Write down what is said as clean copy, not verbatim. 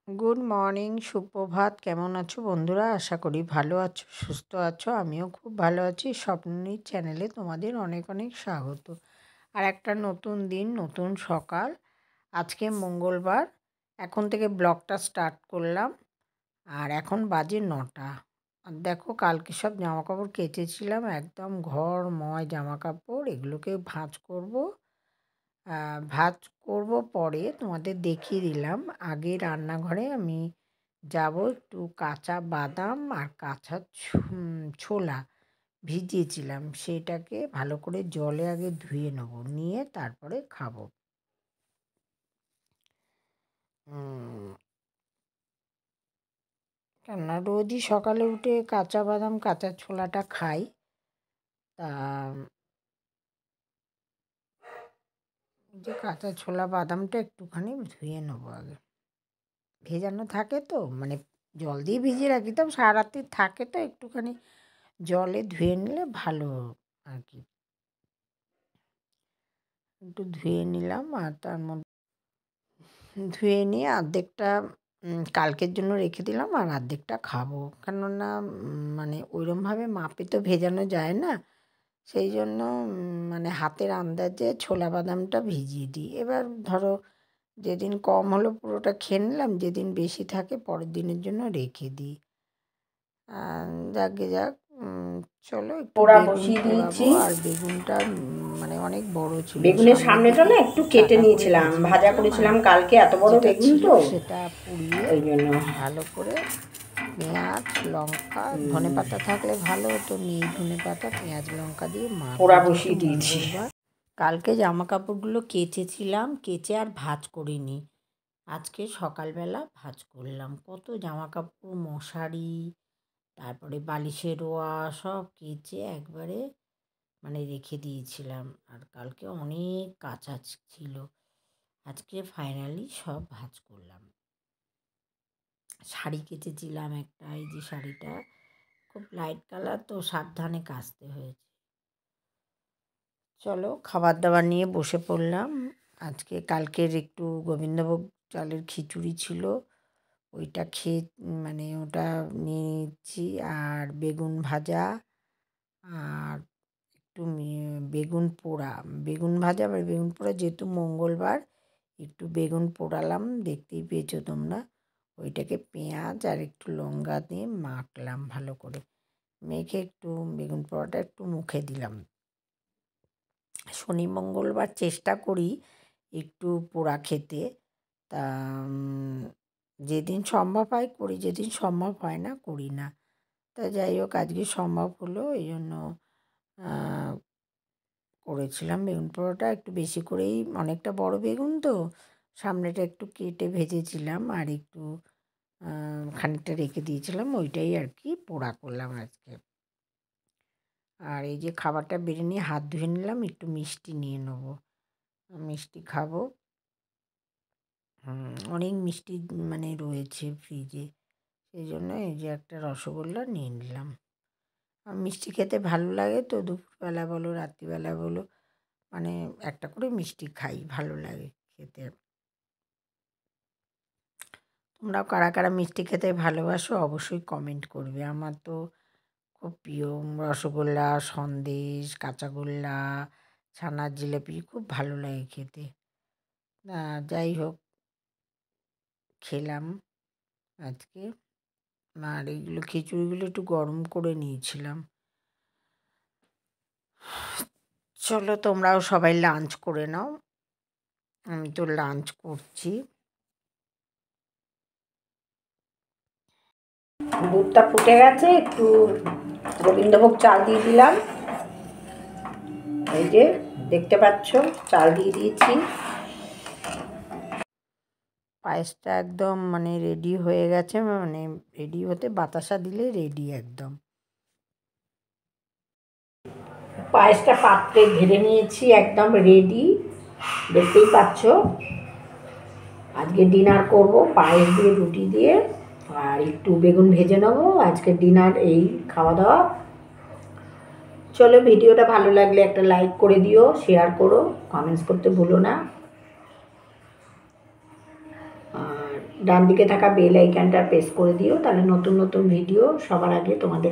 Good morning, সুপ্রভাত। কেমন আছো বন্ধুরা? আশা করি ভালো আছো, সুস্থ আছো। আমিও খুব ভালো আছি। স্বপ্ননীর চ্যানেলে তোমাদের অনেক অনেক স্বাগত। আর একটা নতুন দিন, নতুন সকাল। আজকে মঙ্গলবার। এখন থেকে ব্লগটা স্টার্ট করলাম। আর এখন বাজে 9টা। আর দেখো, কালকে সব জামাকাপড় কেচেছিলাম, একদম ঘরময় জামাকাপড়। এগুলোকে ভাঁজ করব। ভাত করব পরে, তোমাদের দেখিয়ে দিলাম। আগে রান্নাঘরে আমি যাব, একটু কাঁচা বাদাম আর কাঁচা ছোলা ভিজিয়েছিলাম, সেটাকে ভালো করে জলে আগে ধুয়ে নেব, নিয়ে তারপরে খাবো। কেননা রোজই সকালে উঠে কাঁচা বাদাম কাঁচা ছোলাটা খাই। তা যে কাঁচা ছোলা বাদামটা একটুখানি ধুয়ে নেবো আগে। ভেজানো থাকে তো, মানে জল দিয়ে ভিজিয়ে রাখি, তো সারা রাত্রি থাকে, তো একটুখানি জলে ধুয়ে নিলে ভালো আর কি। একটু ধুয়ে নিলাম, আর তার মধ্যে ধুয়ে নিয়ে অর্ধেকটা কালকের জন্য রেখে দিলাম, আর অর্ধেকটা খাবো। কেননা মানে ওইরকমভাবে মাপে তো ভেজানো যায় না, সেই জন্য মানে হাতের আন্দাজে ছোলা বাদামটা ভিজিয়ে দিই। এবার ধরো, যেদিন কম হলো পুরোটা খেয়ে নিলাম, যেদিন বেশি থাকে পরের দিনের জন্য রেখে দিই। যাকে যাক, চলো একটু পোড়া বেগুন বসিয়ে পোড়াবো। দিয়েছি। আর বেগুনটা মানে অনেক বড় ছিল, বেগুনের সামনেটা না একটু কেটে নিয়েছিলাম, ভাজা করেছিলাম কালকে, এত বড় যেটা বেগুন ছিল তো সেটা পুড়িয়ে ওই জন্য। ভালো করে পেঁয়াজ লঙ্কা, ধনে পাতা থাকলে ভালো হতো, নেই ধনে পাতা, পেঁয়াজ লঙ্কা দিয়ে মাখবো। পোড়া যেহেতু বসিয়ে দিয়েছি। মঙ্গলবার, কালকে জামা কাপড়গুলো কেচেছিলাম, কেচে আর ভাঁজ করিনি। আজকে সকালবেলা ভাঁজ করলাম। কত জামা কাপড়, মশারি, তারপরে বালিশের ওয়া সব কেচে একবারে মানে রেখে দিয়েছিলাম। আর কালকে অনেক কাঁচা ছিল, আজকে ফাইনালি সব ভাঁজ করলাম। শাড়ি কেচেছিলাম একটা, এই যে শাড়িটা খুব লাইট কালার, তো সাবধানে কাচতে হয়েছে। চলো, খাবার দাবার নিয়ে বসে পড়লাম। আজকে কালকের একটু গোবিন্দভোগ চালের খিচুড়ি ছিল, ওইটা খেয়ে মানে ওটা নিয়ে নিচ্ছি। আর বেগুন ভাজা, আর একটু বেগুন পোড়া, বেগুন ভাজা আর বেগুন পোড়া, যেহেতু মঙ্গলবার একটু বেগুন পোড়ালাম, দেখতেই পেয়েছো তোমরা। ওইটাকে পেঁয়াজ আর একটু লঙ্কা দিয়ে মাখলাম ভালো করে, মেখে একটু বেগুন পোড়াটা একটু মুখে দিলাম। শনি মঙ্গলবার চেষ্টা করি একটু পোড়া খেতে। তা যেদিন সম্ভব হয় করি, যেদিন সম্ভব হয় না করি না। তা যাই হোক, আজকে সম্ভব হলো, এই জন্য করেছিলাম বেগুন পোড়াটা। একটু বেশি করেই, অনেকটা বড় বেগুন তো, সামনেটা একটু কেটে ভেজেছিলাম, আর একটু খানিকটা রেখে দিয়েছিলাম, ওইটাই আর কি পোড়া করলাম আজকে। আর এই যে খাবারটা বেড়ে নিয়ে হাত ধুয়ে নিলাম, একটু মিষ্টি নিয়ে নেবো, মিষ্টি খাবো। অনেক মিষ্টি মানে রয়েছে ফ্রিজে, সেই জন্য এই যে একটা রসগোল্লা নিয়ে নিলাম। মিষ্টি খেতে ভালো লাগে তো, দুপুরবেলা বলো রাত্রিবেলা বলো, মানে একটা করে মিষ্টি খাই, ভালো লাগে খেতে। তোমরাও কারা কারা মিষ্টি খেতে ভালোবাসো অবশ্যই কমেন্ট করবে। আমার তো খুব প্রিয় রসগোল্লা, সন্দেশ, কাঁচাগোল্লা, ছানার জিলিপি খুব ভালো লাগে খেতে। যাই হোক, খেলাম আজকে। আর এইগুলো খিচুড়িগুলো একটু গরম করে নিয়েছিলাম। চলো, তোমরাও সবাই লাঞ্চ করে নাও, আমি তো লাঞ্চ করছি। দুধটা ফুটে গেছে, একটু গোবিন্দভোগ চাল দিয়ে দিলাম। এই যে দেখতে পাচ্ছ, চাল দিয়ে দিয়েছি। পায়েসটা একদম মানে রেডি হয়ে গেছে, মানে রেডি হতে বাতাসা দিলে রেডি একদম। পায়েসটা পাত্রে ঢেলে নিয়েছি, একদম রেডি, দেখতেই পাচ্ছ। আজকে ডিনার করব পায়েস দিয়ে, রুটি দিয়ে, আর একটু বেগুন ভেজে নেবো। আজকে ডিনার এই খাওয়া দাওয়া। চলো, ভিডিওটা ভালো লাগলে একটা লাইক করে দিও, শেয়ার করো, কমেন্টস করতে ভুলো না। আর ডান দিকে থাকা বেল আইকনটা প্রেস করে দিও, তাহলে নতুন নতুন ভিডিও সবার আগে তোমাদের